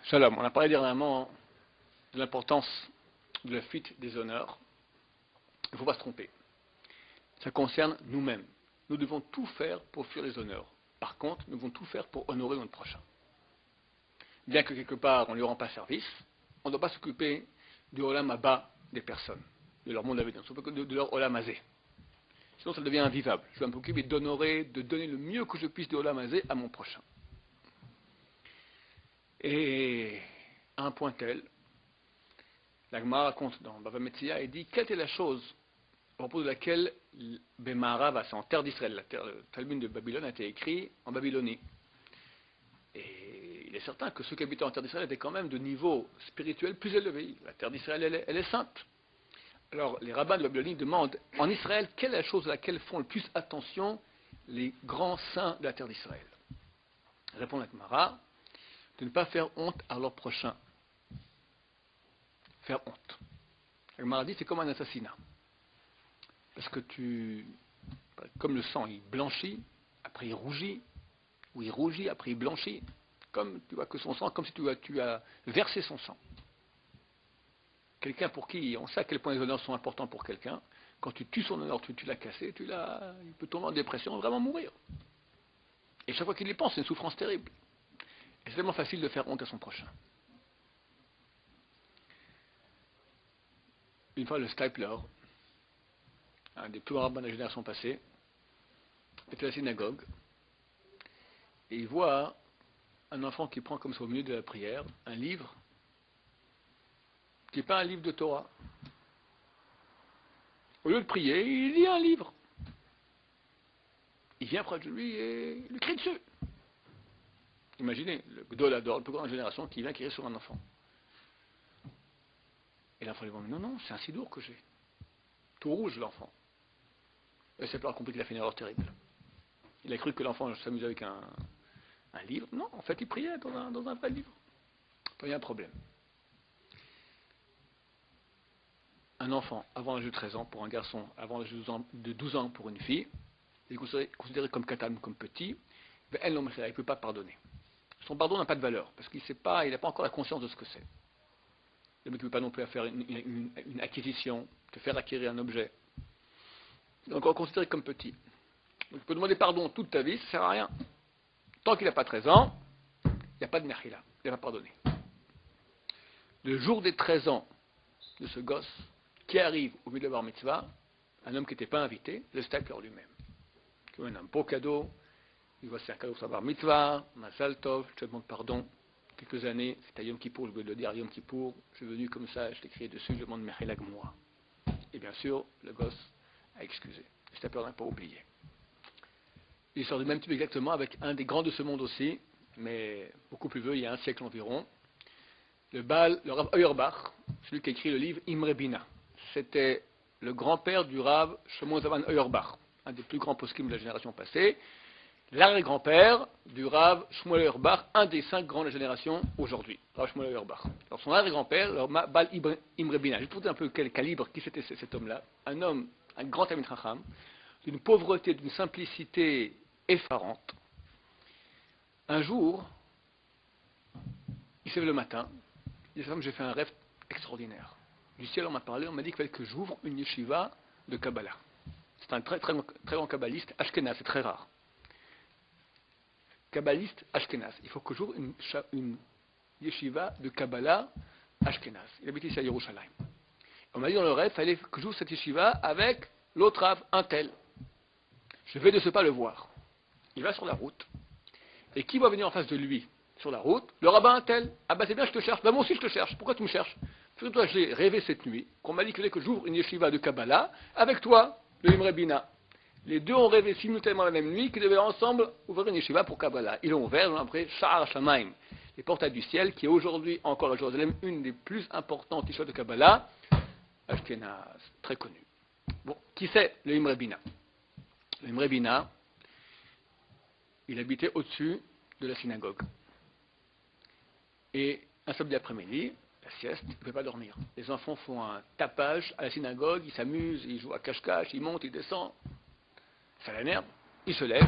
Shalom, on a parlé dernièrement de l'importance de la fuite des honneurs. Il ne faut pas se tromper. Ça concerne nous-mêmes. Nous devons tout faire pour fuir les honneurs. Par contre, nous devons tout faire pour honorer notre prochain. Bien que quelque part on ne lui rend pas service, on ne doit pas s'occuper du olam haba des personnes, de leur monde à venir, de leur olam hazé. Sinon ça devient invivable. Je dois m'occuper d'honorer, de donner le mieux que je puisse de olam hazé à mon prochain. Et à un point tel, la Gemara raconte dans Bava Metzia et dit quelle est la chose à propos de laquelle Bemarav, c'est en terre d'Israël, le Talmud de Babylone a été écrit en Babylonie. Et il est certain que ceux qui habitaient en terre d'Israël étaient quand même de niveau spirituel plus élevé. La terre d'Israël, elle est sainte. Alors les rabbins de Babylonie demandent en Israël quelle est la chose à laquelle font le plus attention les grands saints de la terre d'Israël. Répond la Gemara, de ne pas faire honte à leur prochain. Faire honte. La Gemara dit c'est comme un assassinat. Parce que comme le sang il blanchit, après il rougit, ou il rougit, après il blanchit, comme tu vois que son sang, comme si tu as versé son sang. Quelqu'un pour qui on sait à quel point les honneurs sont importants pour quelqu'un, quand tu tues son honneur, tu l'as cassé, il peut tomber en dépression, vraiment mourir. Et chaque fois qu'il y pense, c'est une souffrance terrible. Et c'est tellement facile de faire honte à son prochain. Une fois le Stipler, un des plus grands rabbins de la génération passée, était à la synagogue, et il voit un enfant qui prend comme ça au milieu de la prière un livre, qui n'est pas un livre de Torah. Au lieu de prier, il lit un livre. Il vient près de lui et il lui crie dessus. Imaginez, le Gdol Ador, le plus grand de la génération, qui vient crier sur un enfant. Et l'enfant lui dit, non, c'est un sidour que j'ai. Tout rouge, l'enfant. Et c'est pas compris qu'il a fait une erreur terrible. Il a cru que l'enfant s'amusait avec un livre. Non, en fait, il priait dans un vrai livre. Il y a un problème. Un enfant, avant l'âge de 13 ans, pour un garçon, avant l'âge de 12 ans pour une fille, il est considéré comme katan, comme petit, mais elle, il ne peut pas pardonner. Son pardon n'a pas de valeur, parce qu'il n'a pas encore la conscience de ce que c'est. Le mec ne peut pas non plus faire une acquisition, te faire acquérir un objet. Il est encore considéré comme petit. Donc tu peux demander pardon toute ta vie, ça ne sert à rien. Tant qu'il n'a pas 13 ans, il n'y a pas de mechila, il va pardonner. Le jour des 13 ans de ce gosse, qui arrive au milieu de la bar mitzvah, un homme qui n'était pas invité, le Stipler lui-même. Qui donne un beau cadeau, il voit c'est un cadeau pour sa bar mitzvah, Mazal Tov, je te demande pardon, quelques années, c'était à Yom Kippour, je voulais le dire, Yom Kippour, je suis venu comme ça, je t'ai crié dessus, je demande Mechila Gmoura. Et bien sûr, le gosse a excusé. Le Stipler n'a pas oublié. Il sort du même type exactement avec un des grands de ce monde aussi, mais beaucoup plus vieux, il y a un siècle environ, le Rav Auerbach, celui qui a écrit le livre Imre Bina. C'était le grand-père du Rav Shlomo Zalman Auerbach, un des plus grands poskim de la génération passée, l'arrière-grand-père du Rav Shmuel Auerbach, un des 5 grands de la génération aujourd'hui, Rav Shmuel Auerbach. Alors son arrière-grand-père, le Bal Imre Bina, juste pour dire un peu quel calibre, qui c'était cet homme-là, un homme, un grand Talmid Chacham, d'une pauvreté, d'une simplicité effarante. Un jour, il se lève le matin, il dit, j'ai fait un rêve extraordinaire. Du ciel, on m'a parlé, on m'a dit qu'il fallait que j'ouvre une yeshiva de Kabbalah. C'est un très grand kabbaliste, Ashkenaz, c'est très rare. Kabbaliste Ashkenaz. Il faut que j'ouvre une yeshiva de Kabbalah Ashkenaz. Il habite ici à Yerushalayim. On m'a dit dans le rêve, il fallait que j'ouvre cette yeshiva avec l'autre Rav, un tel. Je vais de ce pas le voir. Il va sur la route. Et qui va venir en face de lui sur la route? Le rabbin un tel. Ah bah c'est bien, je te cherche. Bah moi aussi je te cherche. Pourquoi tu me cherches? Parce que toi j'ai rêvé cette nuit qu'on m'a dit qu'il fallait que j'ouvre une yeshiva de Kabbalah avec toi, le Imre Bina. Les deux ont rêvé simultanément la même nuit qu'ils devaient ensemble ouvrir une yeshiva pour Kabbalah. Ils l'ont ouvert, ils l'ont appelé Sha'ar Shamaim, les portails du ciel, qui est aujourd'hui encore à Jérusalem une des plus importantes yeshivas de Kabbalah, Ashkenaz, très connue. Bon, qui c'est le Imre Bina? Le Imre Bina, il habitait au-dessus de la synagogue. Et un samedi après-midi, la sieste, il ne pouvait pas dormir. Les enfants font un tapage à la synagogue, ils s'amusent, ils jouent à cache-cache, ils montent, ils descendent. Ça l'énerve, il se lève,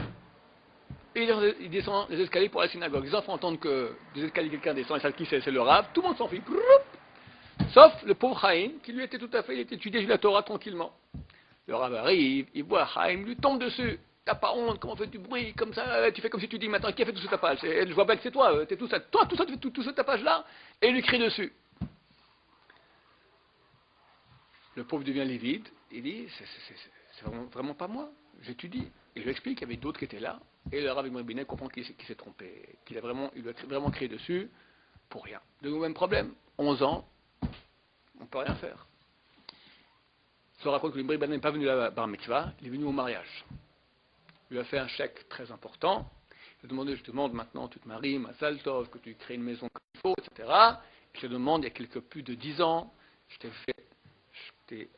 Et il descend les escaliers pour la synagogue. Les enfants entendent que des escaliers, quelqu'un descend, et savent qui c'est le Rav. Tout le monde s'enfuit. Sauf le pauvre Chaim, qui lui était tout à fait, il était étudié la Torah tranquillement. Le Rav arrive, il voit Chaim, lui tombe dessus. T'as pas honte, comment fais-tu du bruit, comme ça, tu fais comme si tu dis maintenant, qui a fait tout ce tapage? Je vois bien que c'est toi, t'es tout ça, toi, tout ça, tu fais tout ce tapage-là, et il lui crie dessus. Le pauvre devient livide, il dit, c'est vraiment pas moi, j'étudie. Et je lui explique qu'il y avait d'autres qui étaient là, et le Rav Ibn Binet comprend qu'il s'est trompé, il a vraiment crié dessus, pour rien. De nouveau, même problème, 11 ans, on ne peut rien faire. Je raconte que l'Ibn Binet n'est pas venu à la bar mitzvah, il est venu au mariage. Il lui a fait un chèque très important. Je lui ai demandé, je te demande maintenant, tu te maries, ma Tov, que tu crées une maison comme il faut, etc. Je te demande, il y a plus de 10 ans, je t'ai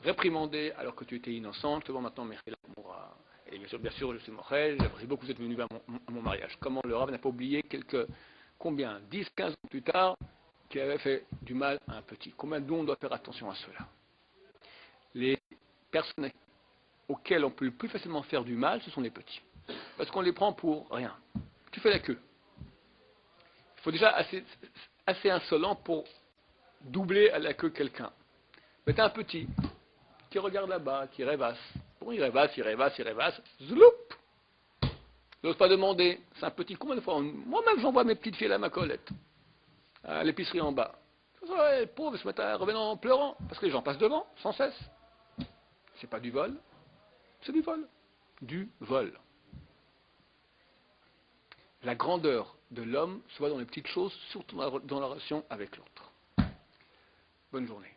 réprimandé alors que tu étais innocent, je te demande maintenant, Mechila Moura. Et bien sûr, je suis Mochel, j'apprécie beaucoup que vous êtes venu à mon mariage. Comment le Rav n'a pas oublié combien, 10, 15 ans plus tard, qu'il avait fait du mal à un petit. Combien de nous on doit faire attention à cela? Les personnes auxquels on peut le plus facilement faire du mal, ce sont les petits. Parce qu'on les prend pour rien. Tu fais la queue. Il faut déjà assez insolent pour doubler à la queue quelqu'un. Mais t'as un petit qui regarde là-bas, qui rêvasse. Bon, il rêvasse, zloup. Il n'ose pas demander. C'est un petit, combien de fois moi-même j'envoie mes petites filles à ma Colette, à l'épicerie en bas. Les pauvres se mettent à revenir en pleurant, parce que les gens passent devant, sans cesse. C'est pas du vol, c'est du vol. Du vol. La grandeur de l'homme se voit dans les petites choses, surtout dans la relation avec l'autre. Bonne journée.